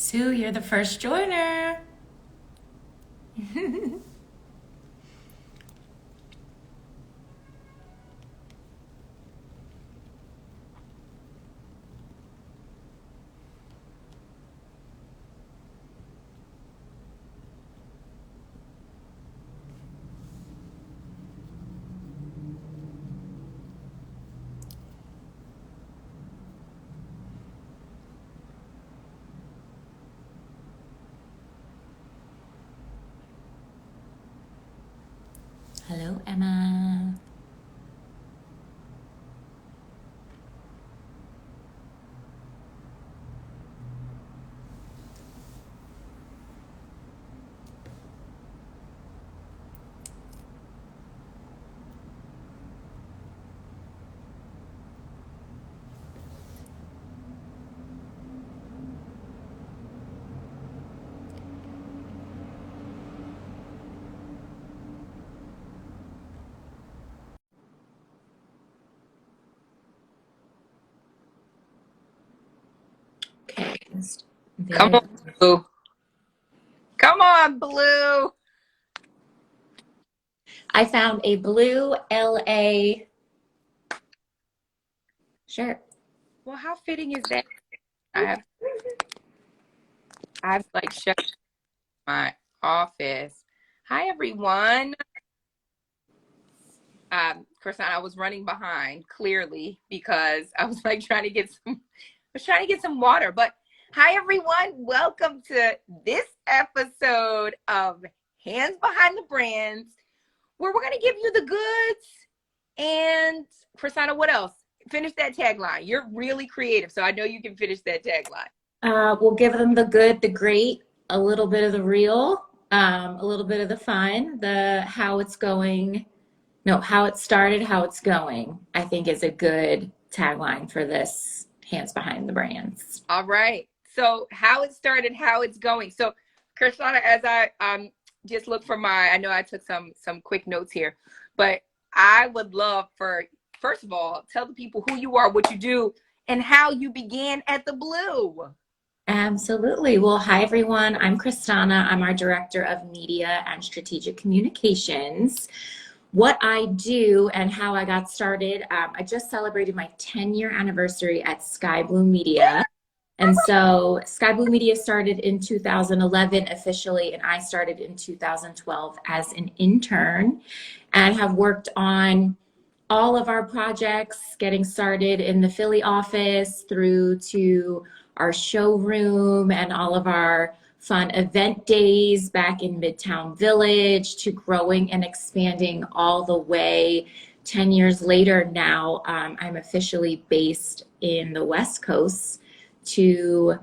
Sue, you're the first joiner. Hello, Emma. Okay. Come on, Blue. Come on, Blue. I found a blue LA shirt. Well, how fitting is that? I've like shut my office. Hi, everyone. Christanna, I was running behind clearly because I was like trying to get some water. But hi, everyone. Welcome to this episode of Hands Behind the Brands, where we're gonna give you the goods. And Christanna, what else? Finish that tagline. You're really creative, so I know you can finish that tagline. We'll give them the good, the great, a little bit of the real, a little bit of the fun, the how it's going. No, how it started, how it's going, I think is a good tagline for this Hands Behind the Brands. All right. So how it started, how it's going. So Christanna, as I just look for I know I took some quick notes here, but I would love for, first of all, tell the people who you are, what you do, and how you began at the Blue. Absolutely. Well, hi, everyone. I'm Christanna. I'm our Director of Media and Strategic Communications. What I do and how I got started, I just celebrated my 10-year anniversary at Skai Blue Media. And so Skai Blue Media started in 2011 officially, and I started in 2012 as an intern and have worked on all of our projects, getting started in the Philly office through to our showroom and all of our fun event days back in Midtown Village, to growing and expanding all the way 10 years later now. I'm officially based in the West Coast to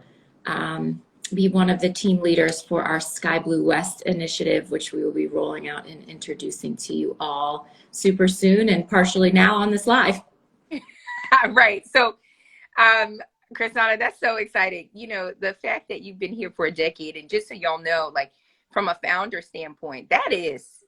be one of the team leaders for our Skai Blue West initiative, which we will be rolling out and introducing to you all super soon and partially now on this live. Right. So, Christanna, that's so exciting. You know, the fact that you've been here for a decade, and just so y'all know, like from a founder standpoint, that is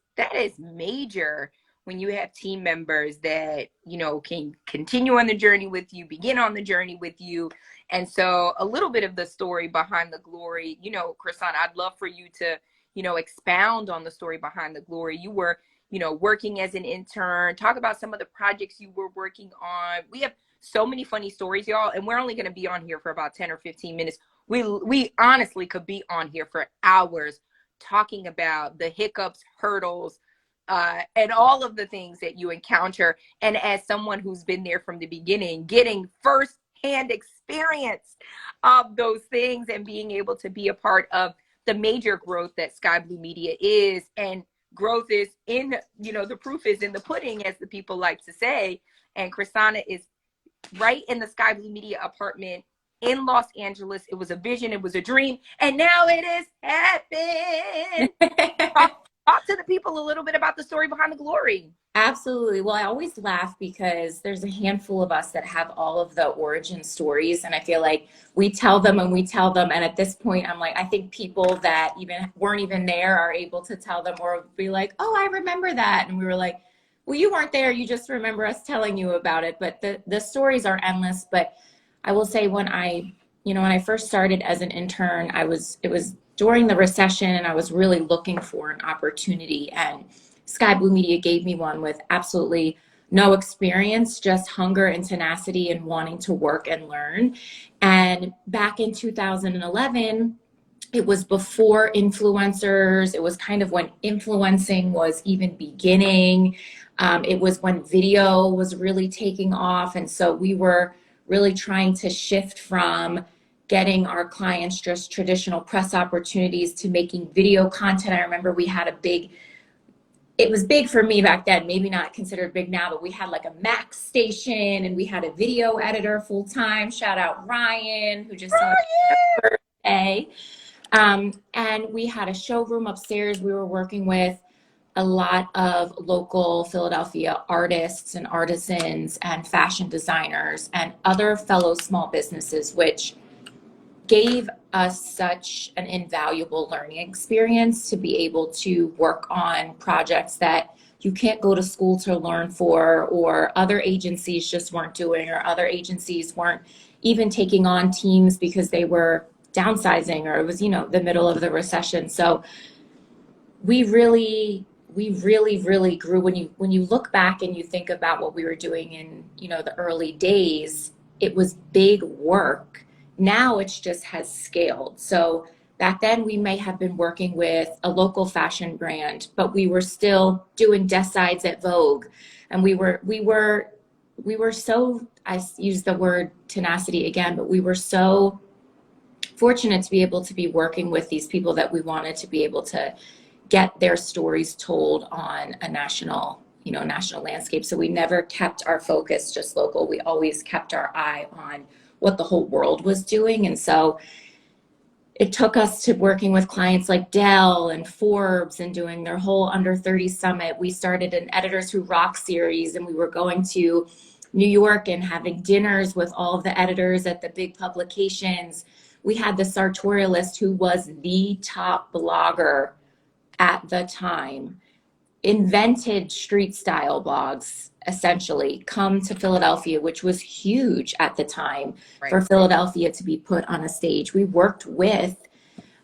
major when you have team members that, you know, can continue on the journey with you, begin on the journey with you. And so a little bit of the story behind the glory, you know, Christanna, I'd love for you to, you know, expound on the story behind the glory. You were, you know, working as an intern, talk about some of the projects you were working on. We have so many funny stories, y'all, and we're only going to be on here for about 10 or 15 minutes. We honestly could be on here for hours talking about the hiccups, hurdles, and all of the things that you encounter. And as someone who's been there from the beginning, getting first-hand experience of those things and being able to be a part of the major growth that Skai Blue Media is. And growth is in, you know, the proof is in the pudding, as the people like to say. And Christanna is right in the Skai Blue Media apartment in Los Angeles. It was a vision, it was a dream, and now it is happening. Talk to the people a little bit about the story behind the glory. Absolutely. Well, I always laugh because there's a handful of us that have all of the origin stories, and I feel like we tell them and we tell them, and at this point I'm like, I think people that even weren't even there are able to tell them or be like, oh, I remember that. And we were like, well, you weren't there, you just remember us telling you about it. But the stories are endless. But I will say, when I when I first started as an intern, it was during the recession and I was really looking for an opportunity, and Skai Blue Media gave me one with absolutely no experience, just hunger and tenacity and wanting to work and learn. And back in 2011, it was before influencers. It was kind of when influencing was even beginning. It was when video was really taking off. And so we were really trying to shift from getting our clients just traditional press opportunities to making video content. I remember we had it was big for me back then, maybe not considered big now, but we had like a Mac station and we had a video editor full time. Shout out Ryan, who just celebrated his birthday. And we had a showroom upstairs. We were working with a lot of local Philadelphia artists and artisans and fashion designers and other fellow small businesses, which gave us such an invaluable learning experience to be able to work on projects that you can't go to school to learn for, or other agencies just weren't doing, or other agencies weren't even taking on teams because they were downsizing, or it was, the middle of the recession. So we really grew. When you look back and you think about what we were doing in, the early days, it was big work. Now it's just has scaled. So back then we may have been working with a local fashion brand, but we were still doing desk sides at Vogue. And we were so, I use the word tenacity again, but we were so fortunate to be able to be working with these people that we wanted to be able to get their stories told on a national landscape. So we never kept our focus just local. We always kept our eye on what the whole world was doing. And so it took us to working with clients like Dell and Forbes and doing their whole Under 30 Summit. We started an Editors Who Rock series, and we were going to New York and having dinners with all of the editors at the big publications. We had the sartorialist, who was the top blogger at the time, invented street style blogs, essentially, come to Philadelphia, which was huge at the time, right, for Philadelphia to be put on a stage. We worked with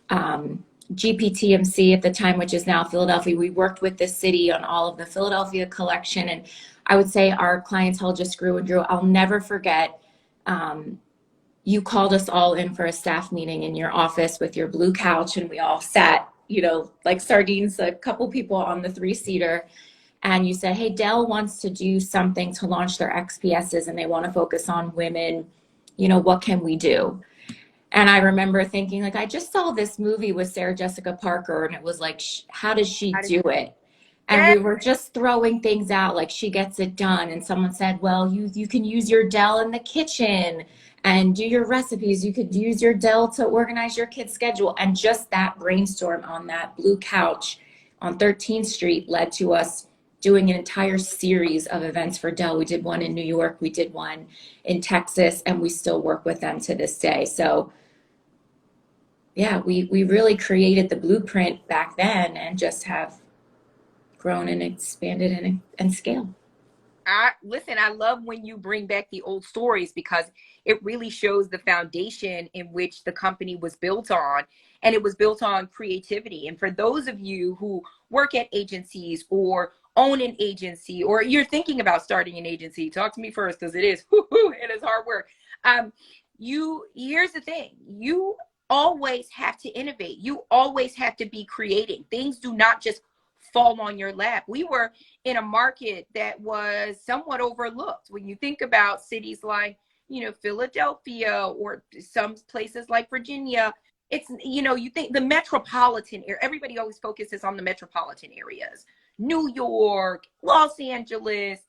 GPTMC at the time, which is now Philadelphia. We worked with the city on all of the Philadelphia collection. And I would say our clientele just grew and grew. I'll never forget, you called us all in for a staff meeting in your office with your blue couch, and we all sat, like sardines, a couple people on the 3-seater. And you said, hey, Dell wants to do something to launch their XPSs and they want to focus on women. What can we do? And I remember thinking, like, I just saw this movie with Sarah Jessica Parker, and it was like, how does she do it? And we were just throwing things out like she gets it done. And someone said, well, you can use your Dell in the kitchen and do your recipes. You could use your Dell to organize your kid's schedule. And just that brainstorm on that blue couch on 13th Street led to us doing an entire series of events for Dell. We did one in New York, we did one in Texas, and we still work with them to this day. So yeah, we really created the blueprint back then and just have grown and expanded and scaled. Listen, I love when you bring back the old stories, because it really shows the foundation in which the company was built on, and it was built on creativity. And for those of you who work at agencies or own an agency, or you're thinking about starting an agency, talk to me first, because it is hard work. Here's the thing: you always have to innovate. You always have to be creating. Things do not just fall on your lap. We were in a market that was somewhat overlooked. When you think about cities like, Philadelphia, or some places like Virginia, it's, you think the metropolitan area, everybody always focuses on the metropolitan areas, New York, Los Angeles,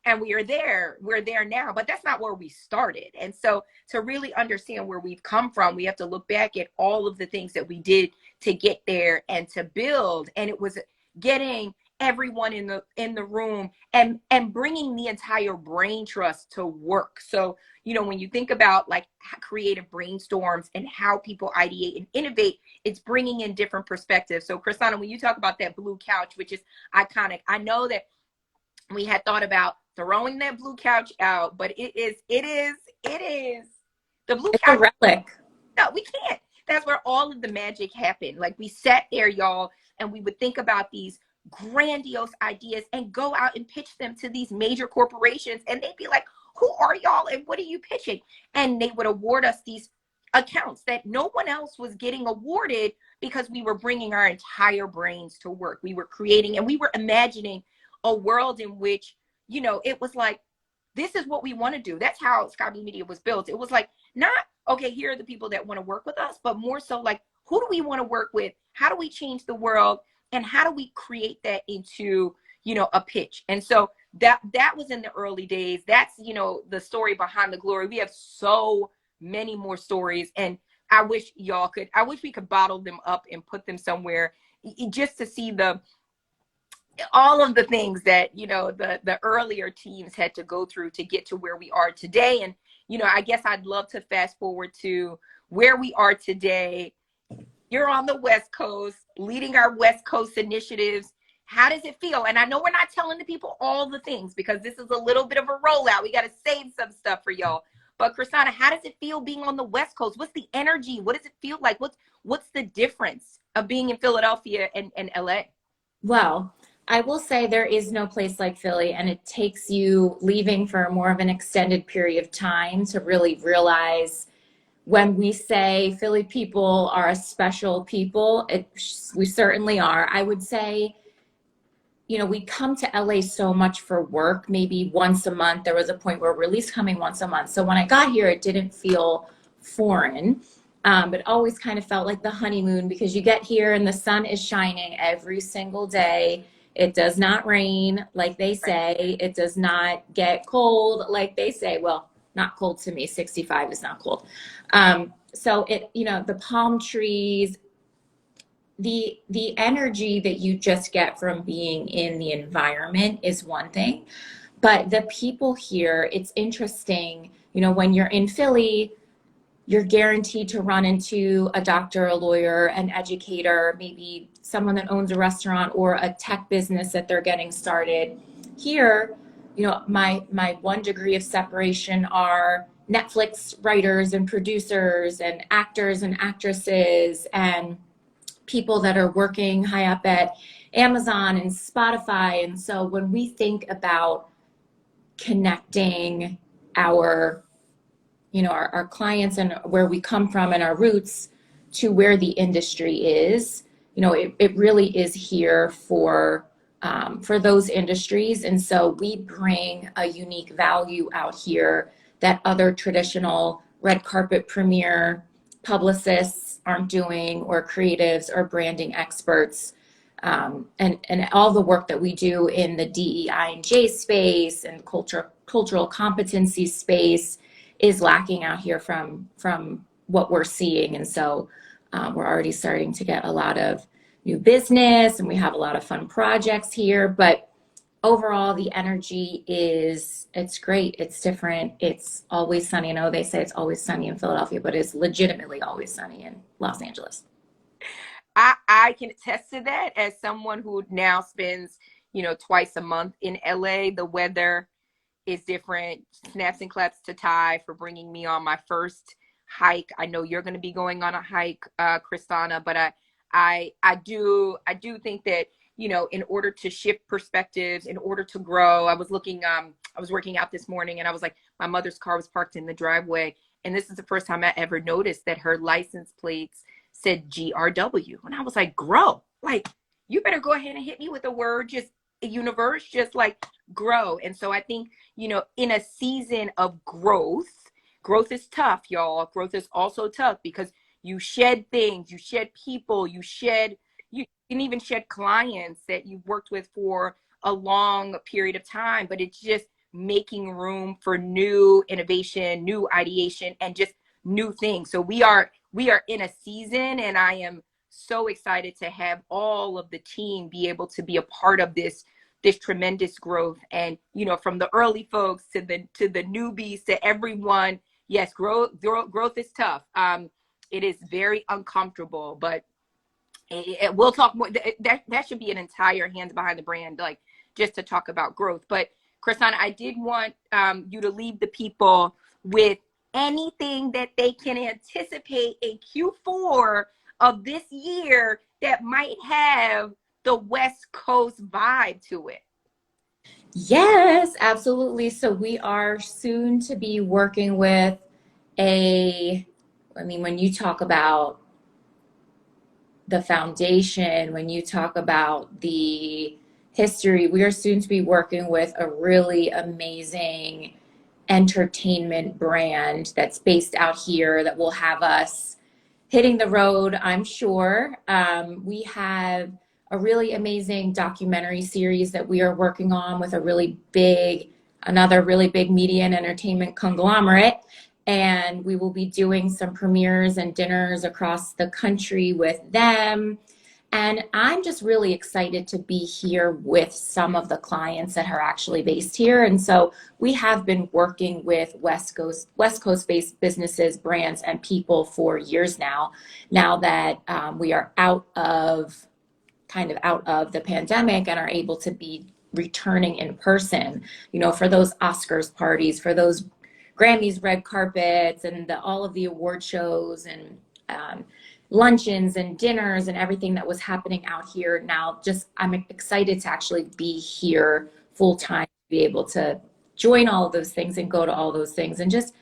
and we're there now, but that's not where we started. And so to really understand where we've come from, we have to look back at all of the things that we did to get there and to build. And it was getting everyone in the room and bringing the entire brain trust to work. So, when you think about like creative brainstorms and how people ideate and innovate, it's bringing in different perspectives. So Christanna, when you talk about that blue couch, which is iconic, I know that we had thought about throwing that blue couch out, but it is the blue couch. It's a relic. we can't. That's where all of the magic happened. Like we sat there, y'all, and we would think about these grandiose ideas and go out and pitch them to these major corporations. And they'd be like, who are y'all and what are you pitching? And they would award us these accounts that no one else was getting awarded because we were bringing our entire brains to work. We were creating and we were imagining a world in which, you know, it was like, this is what we want to do. That's how Skai Blue Media was built. It was like, not, okay, here are the people that want to work with us, but more so like, who do we want to work with? How do we change the world? And how do we create that into, you know, a pitch? And so that was in the early days. That's, you know, the story behind the glory. We have so many more stories. And I wish we could bottle them up and put them somewhere just to see all of the things that, you know, the earlier teams had to go through to get to where we are today. And, you know, I guess I'd love to fast forward to where we are today. You're on the West Coast, leading our West Coast initiatives. How does it feel? And I know we're not telling the people all the things because this is a little bit of a rollout. We got to save some stuff for y'all. But Christanna, how does it feel being on the West Coast? What's the energy? What does it feel like? What's the difference of being in Philadelphia and LA? Well, I will say there is no place like Philly, and it takes you leaving for more of an extended period of time to really realize when we say Philly people are a special people, we certainly are. I would say, you know, we come to LA so much for work, maybe once a month. There was a point where we're at least coming once a month. So when I got here, it didn't feel foreign, but always kind of felt like the honeymoon because you get here and the sun is shining every single day. It does not rain, like they say. It does not get cold, like they say. Well, not cold to me. 65 is not cold. So it, you know, the palm trees, the energy that you just get from being in the environment is one thing, but the people here, it's interesting. You know, when you're in Philly, you're guaranteed to run into a doctor, a lawyer, an educator, maybe someone that owns a restaurant or a tech business that they're getting started. Here, you know, my 1 degree of separation are Netflix writers and producers and actors and actresses and people that are working high up at Amazon and Spotify. And so when we think about connecting our, you know, our clients and where we come from and our roots to where the industry is, you know, it really is here for those industries. And so we bring a unique value out here that other traditional red carpet premiere publicists aren't doing, or creatives or branding experts. And all the work that we do in the DEI and J space and cultural competency space is lacking out here from what we're seeing. And so we're already starting to get a lot of new business and we have a lot of fun projects here, but overall the energy it's great. It's different. It's always sunny. I know they say it's always sunny in Philadelphia, but it's legitimately always sunny in Los Angeles. I can attest to that as someone who now spends, you know, twice a month in LA. The weather is different. Snaps and claps to Ty for bringing me on my first hike. I know you're going to be going on a hike, Christanna, but I do think that, you know, in order to shift perspectives, in order to grow, I was working out this morning and I was like, my mother's car was parked in the driveway. And this is the first time I ever noticed that her license plates said GRW. And I was like, grow, like, you better go ahead and hit me with a word, just a universe, just like grow. And so I think, you know, in a season of growth is tough, y'all. Growth is also tough because you shed things, you shed people, you can even shed clients that you've worked with for a long period of time, but it's just making room for new innovation, new ideation, and just new things. So we are in a season, and I am so excited to have all of the team be able to be a part of this tremendous growth. And, you know, from the early folks to the newbies to everyone, yes, growth is tough. It is very uncomfortable, but we'll talk more. That should be an entire Hands Behind the Brand, like just to talk about growth. But Christanna, I did want you to leave the people with anything that they can anticipate in Q4 of this year that might have the West Coast vibe to it? Yes, absolutely. So we are soon to be working with when you talk about the foundation, when you talk about the history, we are soon to be working with a really amazing entertainment brand that's based out here that will have us hitting the road, I'm sure. We have a really amazing documentary series that we are working on with another really big media and entertainment conglomerate. And we will be doing some premieres and dinners across the country with them. And I'm just really excited to be here with some of the clients that are actually based here. And so we have been working with West Coast based businesses, brands, and people for years now. Now that we are out of the pandemic and are able to be returning in person, for those Oscars parties, for those Grammys red carpets, and all of the award shows and luncheons and dinners and everything that was happening out here. Now, I'm excited to actually be here full time, be able to join all of those things and go to all those things and just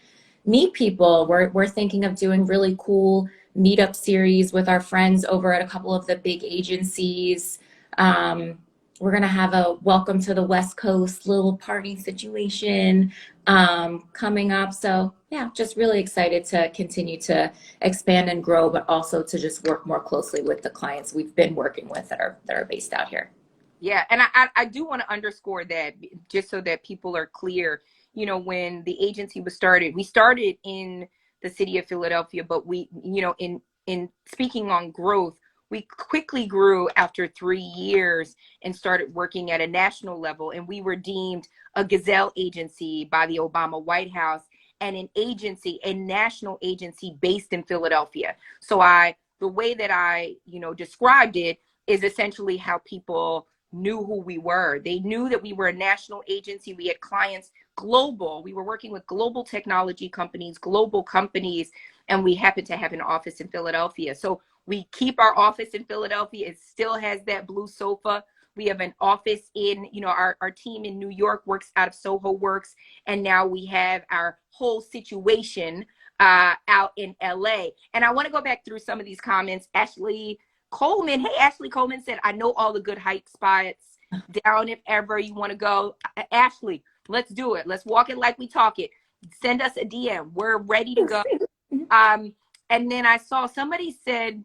meet people. We're thinking of doing really cool meetup series with our friends over at a couple of the big agencies. We're going to have a welcome to the West Coast little party situation coming up. So yeah, just really excited to continue to expand and grow, but also to just work more closely with the clients we've been working with that are based out here. Yeah, and I do want to underscore that just so that people are clear. When the agency was started, we started in the city of Philadelphia, but we, in speaking on growth, we quickly grew after 3 years and started working at a national level. And we were deemed a Gazelle agency by the Obama White House, and a national agency based in Philadelphia. So the way that I, described it is essentially how people knew who we were. They knew that we were a national agency. We had clients global. We were working with global technology companies, global companies, and we happen to have an office in Philadelphia. So we keep our office in Philadelphia. It still has that blue sofa. We have an office in, our team in New York works out of Soho Works. And now we have our whole situation out in LA. And I want to go back through some of these comments. Ashley Coleman said, I know all the good hike spots down if ever you want to go. Ashley, let's do it. Let's walk it like we talk it. Send us a DM. We're ready to go. And then I saw somebody said,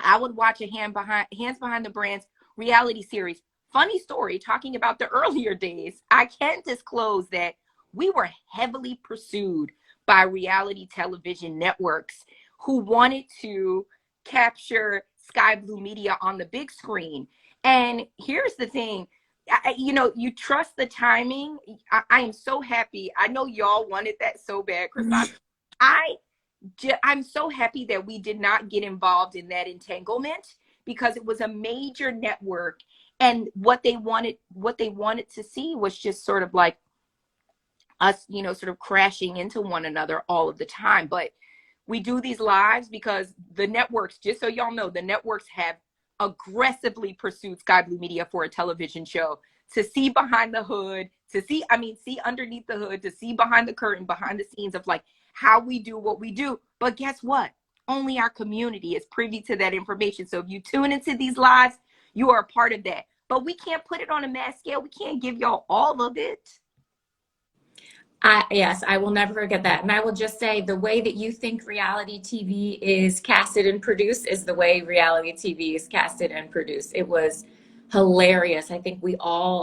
I would watch a Hands Behind the Brands reality series. Funny story, talking about the earlier days. I can't disclose that we were heavily pursued by reality television networks who wanted to capture Skai Blue Media on the big screen. And here's the thing, you trust the timing. I am so happy. I know y'all wanted that so bad, Christanna. I'm so happy that we did not get involved in that entanglement, because it was a major network, and what they wanted to see was just sort of like us, sort of crashing into one another all of the time. But we do these lives because the networks, just so y'all know, the networks have aggressively pursued Skai Blue Media for a television show, to see behind the hood, see underneath the hood, to see behind the curtain, behind the scenes of like how we do what we do. But guess what? Only our community is privy to that information. So if you tune into these lives, you are a part of that. But we can't put it on a mass scale. We can't give y'all all of it. Yes, I will never forget that. And I will just say, the way that you think reality TV is casted and produced is the way reality TV is casted and produced. It was hilarious. I think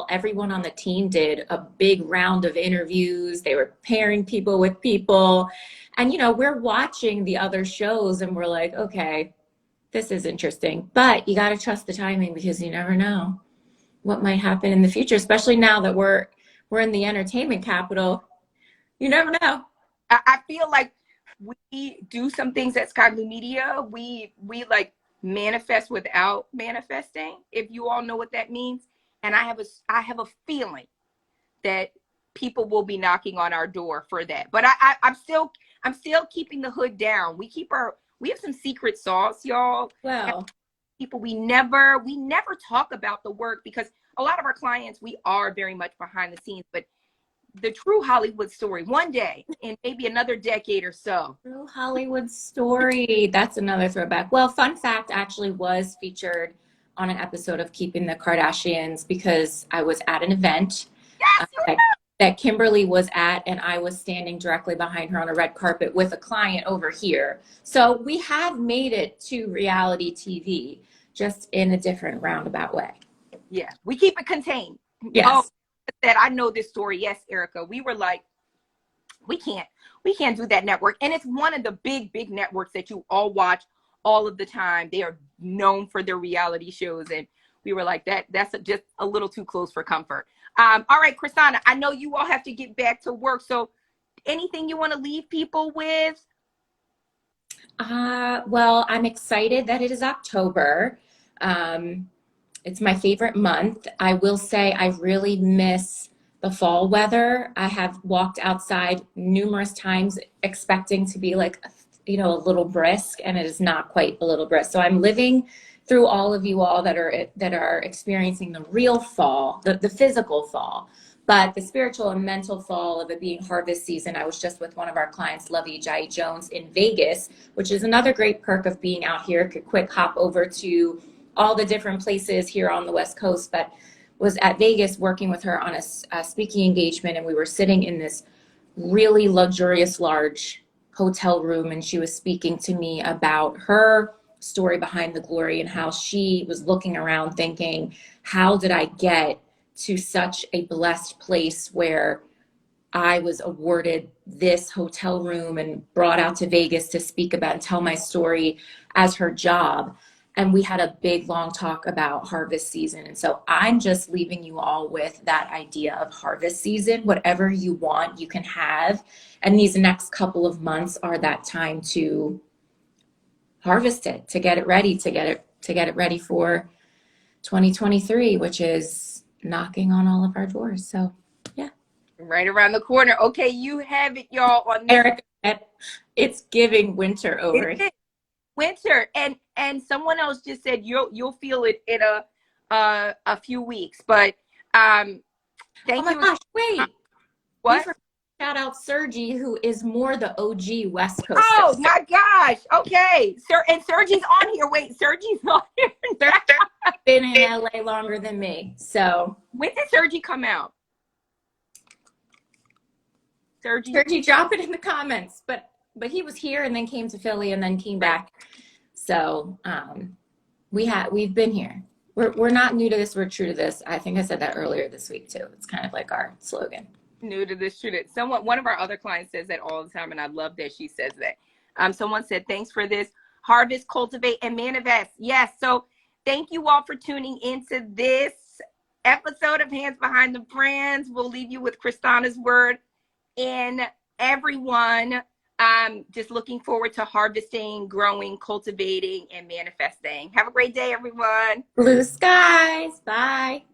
everyone on the team did a big round of interviews. They were pairing people with people. And, we're watching the other shows and we're like, okay, this is interesting. But you got to trust the timing, because you never know what might happen in the future, especially now that we're in the entertainment capital. You never know. I feel like we do some things at Skai Blue Media. We like manifest without manifesting, if you all know what that means. And I have a feeling that people will be knocking on our door for that. But I'm still keeping the hood down. We have some secret sauce, y'all. Well, People, we never talk about the work, because a lot of our clients, we are very much behind the scenes, but the true Hollywood story, one day in maybe another decade or so. True Hollywood story. That's another throwback. Well, fun fact, actually was featured on an episode of Keeping the Kardashians, because I was at an event Yes, that Kimberly was at, and I was standing directly behind her on a red carpet with a client over here. So we have made it to reality TV, just in a different roundabout way. yeah, we keep it contained. Yes. Oh, that I know this story. Yes, Erica, we were like, we can't do that network. And it's one of the big networks that you all watch all of the time. They are known for their reality shows. And we were like, that's just a little too close for comfort. All right, Christanna, I know you all have to get back to work. So anything you want to leave people with? Well, I'm excited that it is October. It's my favorite month. I will say I really miss the fall weather. I have walked outside numerous times expecting to be like, a little brisk, and it is not quite a little brisk. So I'm living through all of you all that are experiencing the real fall, the physical fall, but the spiritual and mental fall of it being harvest season. I was just with one of our clients, Lovey Jai Jones, in Vegas, which is another great perk of being out here. Could quick hop over to all the different places here on the West Coast, but was at Vegas working with her on a speaking engagement, and we were sitting in this really luxurious large hotel room, and she was speaking to me about her story behind the glory and how she was looking around thinking, how did I get to such a blessed place where I was awarded this hotel room and brought out to Vegas to speak about and tell my story as her job. And we had a big, long talk about harvest season. And so I'm just leaving you all with that idea of harvest season. Whatever you want, you can have. And these next couple of months are that time to harvest it, to get it ready, to get it ready for 2023, which is knocking on all of our doors. So yeah. Right around the corner. Okay, you have it, y'all. On this. Erica, it's giving winter over here. Winter, and someone else just said you'll feel it in a few weeks. But thank oh my you. Gosh, wait. What? Shout out Sergi, who is more the OG West Coast. Oh my gosh. Okay. And Sergi's on here. Wait, Sergi's on here. Been in LA longer than me. So when did Sergi come out? Sergi, drop it in the comments. But he was here and then came to Philly and then came back. So we've been here. We're not new to this. We're true to this. I think I said that earlier this week too. It's kind of like our slogan. New to this, true to it. One of our other clients says that all the time, and I love that she says that. Someone said, thanks for this. Harvest, cultivate, and manifest. Yes. So thank you all for tuning into this episode of Hands Behind the Brands. We'll leave you with Christanna's word. And everyone, just looking forward to harvesting, growing, cultivating, and manifesting. Have a great day, everyone. Blue skies. Bye.